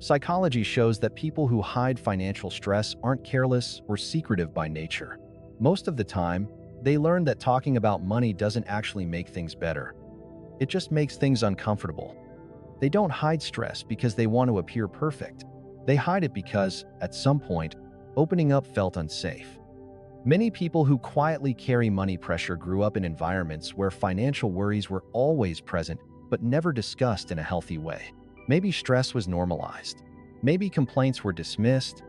Psychology shows that people who hide financial stress aren't careless or secretive by nature. Most of the time, they learn that talking about money doesn't actually make things better. It just makes things uncomfortable. They don't hide stress because they want to appear perfect. They hide it because, at some point, opening up felt unsafe. Many people who quietly carry money pressure grew up in environments where financial worries were always present but never discussed in a healthy way. Maybe stress was normalized. Maybe complaints were dismissed.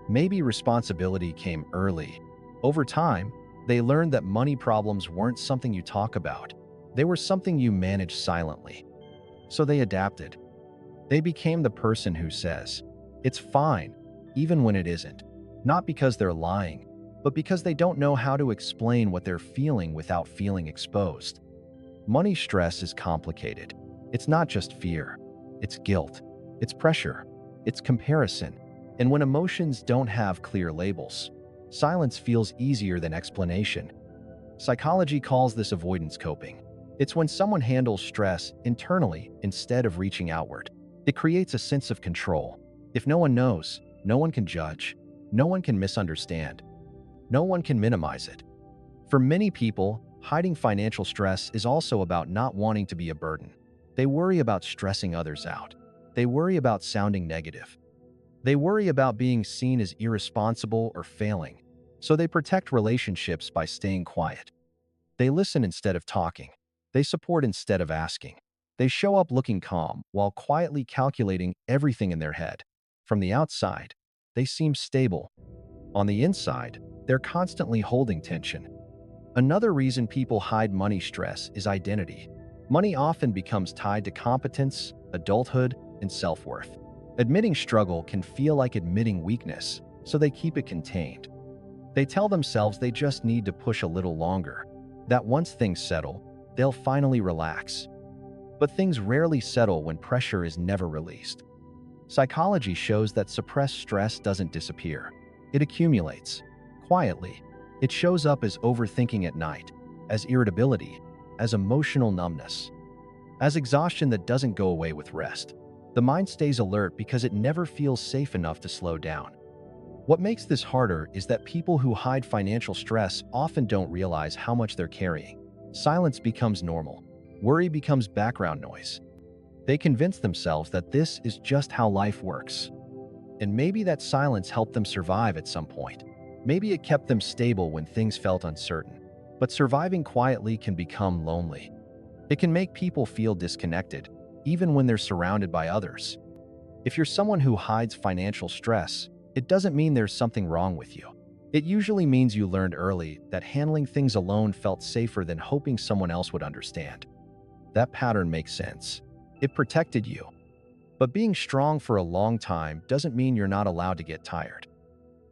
Maybe responsibility came early. Over time, they learned that money problems weren't something you talk about. They were something you managed silently. So they adapted. They became the person who says, "It's fine," even when it isn't. Not because they're lying, but because they don't know how to explain what they're feeling without feeling exposed. Money stress is complicated. It's not just fear. It's guilt. It's pressure. It's comparison. And when emotions don't have clear labels, silence feels easier than explanation. Psychology calls this avoidance coping. It's when someone handles stress internally instead of reaching outward. It creates a sense of control. If no one knows, no one can judge, no one can misunderstand, no one can minimize it. For many people, hiding financial stress is also about not wanting to be a burden. They worry about stressing others out. They worry about sounding negative. They worry about being seen as irresponsible or failing. So they protect relationships by staying quiet. They listen instead of talking. They support instead of asking. They show up looking calm while quietly calculating everything in their head. From the outside, they seem stable. On the inside, they're constantly holding tension. Another reason people hide money stress is identity. Money often becomes tied to competence, adulthood, and self-worth. Admitting struggle can feel like admitting weakness, so they keep it contained. They tell themselves they just need to push a little longer, that once things settle, they'll finally relax. But things rarely settle when pressure is never released. Psychology shows that suppressed stress doesn't disappear. It accumulates. Quietly, it shows up as overthinking at night, as irritability, as emotional numbness, as exhaustion that doesn't go away with rest. The mind stays alert because it never feels safe enough to slow down. What makes this harder is that people who hide financial stress often don't realize how much they're carrying. Silence becomes normal. Worry becomes background noise. They convince themselves that this is just how life works. And maybe that silence helped them survive at some point. Maybe it kept them stable when things felt uncertain. But surviving quietly can become lonely. It can make people feel disconnected, even when they're surrounded by others. If you're someone who hides financial stress, it doesn't mean there's something wrong with you. It usually means you learned early that handling things alone felt safer than hoping someone else would understand. That pattern makes sense. It protected you. But being strong for a long time doesn't mean you're not allowed to get tired.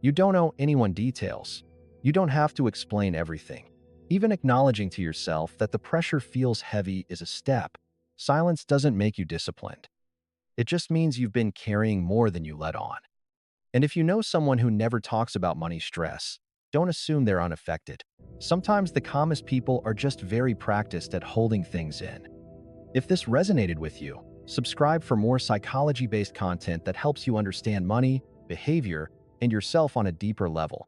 You don't owe anyone details. You don't have to explain everything. Even acknowledging to yourself that the pressure feels heavy is a step. Silence doesn't make you disciplined. It just means you've been carrying more than you let on. And if you know someone who never talks about money stress, don't assume they're unaffected. Sometimes the calmest people are just very practiced at holding things in. If this resonated with you, subscribe for more psychology-based content that helps you understand money, behavior, and yourself on a deeper level.